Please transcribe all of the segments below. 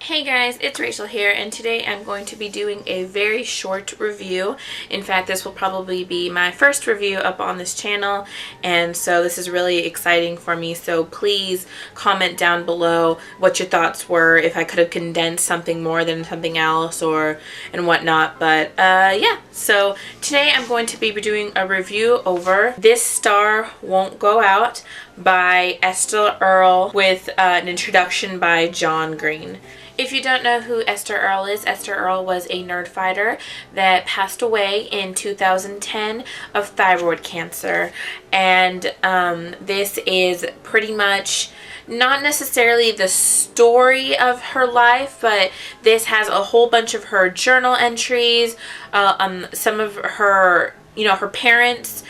Hey guys, it's Rachel here, and today I'm going to be doing a very short review. In fact, this will probably be my first review up on this channel, and so this is really exciting for me. So please comment down below what your thoughts were, if I could have condensed something more than something else and whatnot. But yeah, so today I'm going to be doing a review over This Star Won't Go Out by Esther Earl with an introduction by John Green. If you don't know who Esther Earl is, Esther Earl was a nerd fighter that passed away in 2010 of thyroid cancer. And this is pretty much not necessarily the story of her life, but this has a whole bunch of her journal entries, some of her, her parents'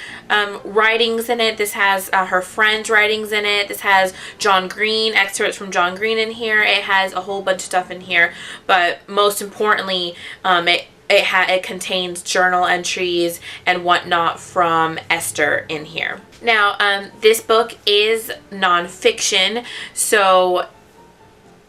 writings in it. This has her friends' writings in it. This has John Green, excerpts from John Green in here. It has a whole bunch of stuff in here, but most importantly, it contains journal entries and whatnot from Esther in here. Now, this book is nonfiction, so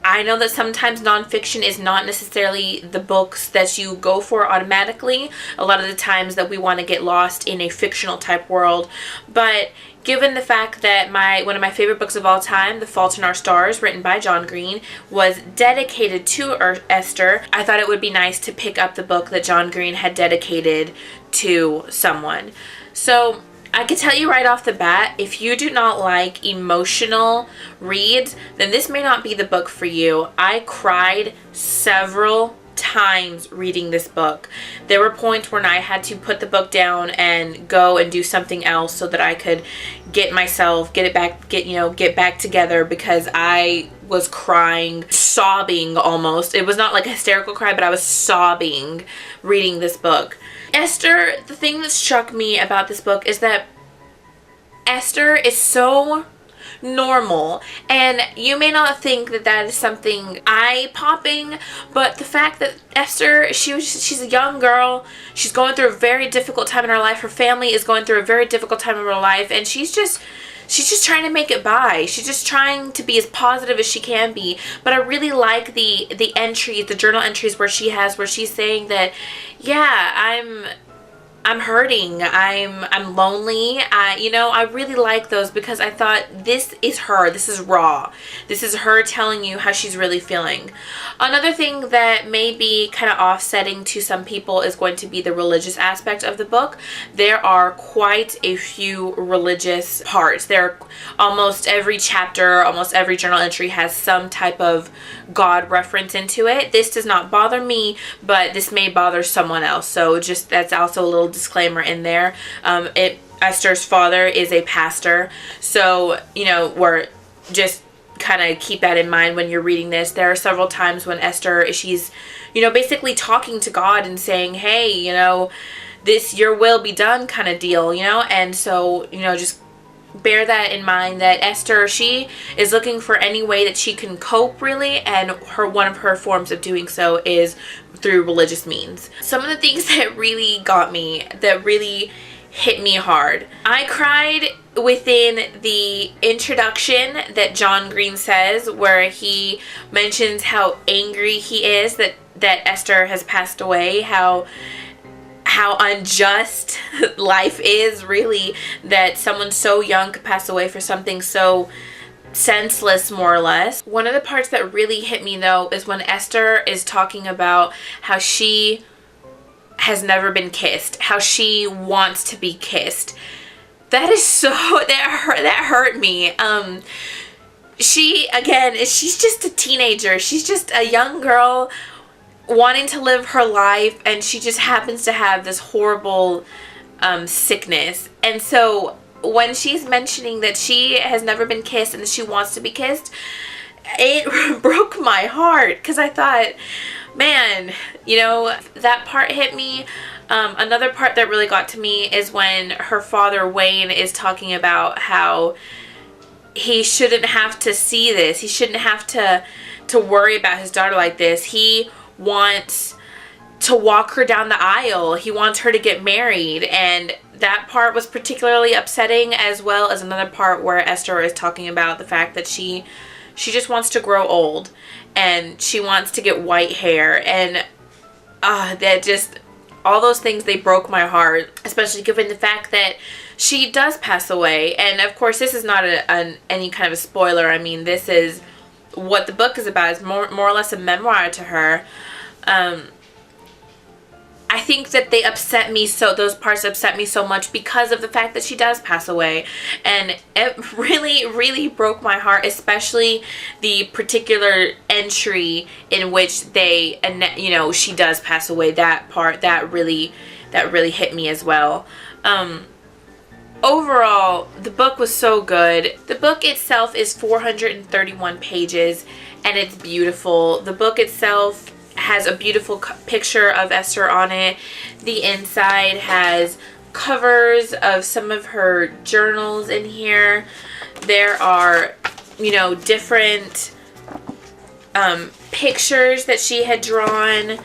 I know that sometimes nonfiction is not necessarily the books that you go for automatically. A lot of the times that we want to get lost in a fictional type world. But given the fact that one of my favorite books of all time, The Fault in Our Stars, written by John Green, was dedicated to Esther, I thought it would be nice to pick up the book that John Green had dedicated to someone. So I can tell you right off the bat, if you do not like emotional reads, then this may not be the book for you. I cried several times reading this book. There were points when I had to put the book down and go and do something else so that I could get back together, because I was crying, sobbing almost. It was not like a hysterical cry, but I was sobbing reading this book. Esther, the thing that struck me about this book is that Esther is so normal, and you may not think that that is something eye-popping, but the fact that Esther, she's a young girl, she's going through a very difficult time in her life, her family is going through a very difficult time in her life, and she's just trying to make it by. She's just trying to be as positive as she can be. But I really like the entries, the journal entries where she's saying that, yeah, I'm hurting, I'm lonely. I really like those, because I thought, this is her, this is raw. This is her telling you how she's really feeling. Another thing that may be kind of offsetting to some people is going to be the religious aspect of the book. There are quite a few religious parts. Almost every chapter, almost every journal entry has some type of God reference into it. This does not bother me, but this may bother someone else. So just, that's also a little disclaimer in there. Esther's father is a pastor, so we're just kind of keep that in mind when you're reading this. There are several times when Esther, she's basically talking to God and saying, hey, this, your will be done kind of deal, and so just bear that in mind, that Esther, she is looking for any way that she can cope, really, and one of her forms of doing so is through religious means. Some of the things that really got me, that really hit me hard, I cried within the introduction that John Green says, where he mentions how angry he is that Esther has passed away, how unjust life is, really, that someone so young could pass away for something so senseless, more or less. One of the parts that really hit me, though, is when Esther is talking about how she has never been kissed, how she wants to be kissed. That is so, that hurt me. She's just a teenager. She's just a young girl wanting to live her life, and she just happens to have this horrible sickness. And so when she's mentioning that she has never been kissed and that she wants to be kissed, it broke my heart, because I thought, man, that part hit me. Another part that really got to me is when her father, Wayne, is talking about how he shouldn't have to see this. He shouldn't have to worry about his daughter like this. He wants to walk her down the aisle. He wants her to get married, and that part was particularly upsetting, as well as another part where Esther is talking about the fact that she just wants to grow old. and she wants to get white hair, and that just, all those things, they broke my heart, especially given the fact that she does pass away. And of course, this is not any kind of a spoiler. I mean, this is what the book is about. It's more or less a memoir to her. I think that they upset me, so those parts upset me so much because of the fact that she does pass away, and it really broke my heart, especially the particular entry in which they, you know, she does pass away. That part, that really hit me as well. Overall, the book was so good. The book itself is 431 pages, and it's beautiful. The book itself has a beautiful picture of Esther on it. The inside has covers of some of her journals in here. There are, you know, different pictures that she had drawn.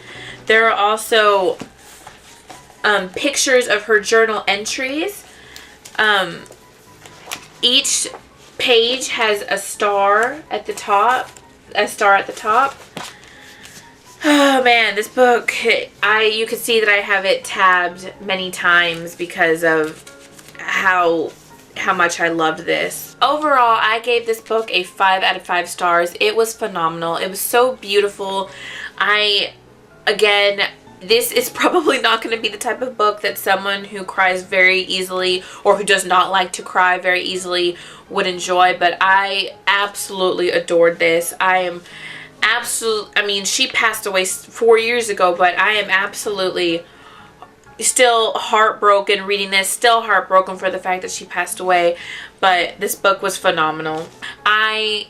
There are also pictures of her journal entries. Each page has a star at the top. Oh man, this book, you can see that I have it tabbed many times because of how much I loved this. Overall, I gave this book a 5 out of 5 stars. It was phenomenal. It was so beautiful. Again, this is probably not going to be the type of book that someone who cries very easily or who does not like to cry very easily would enjoy, but I absolutely adored this. I mean, she passed away 4 years ago, but I am absolutely still heartbroken reading this, still heartbroken for the fact that she passed away, but this book was phenomenal. I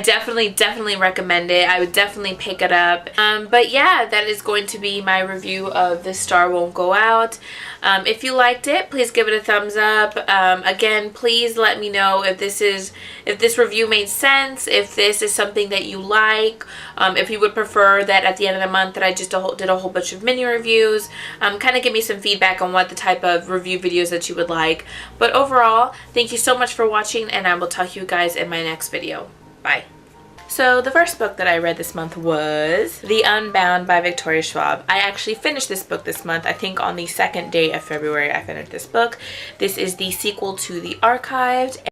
definitely recommend it. I would definitely pick it up. But yeah, that is going to be my review of This Star Won't Go Out. If you liked it, please give it a thumbs up. Again, please let me know if this review made sense, if this is something that you like, if you would prefer that at the end of the month that I just did a whole bunch of mini reviews. Kind of give me some feedback on what the type of review videos that you would like. But overall, thank you so much for watching, and I will talk to you guys in my next video. Bye. So the first book that I read this month was The Unbound by Victoria Schwab. I actually finished this book this month. I think on the 2nd day of February I finished this book. This is the sequel to The Archived.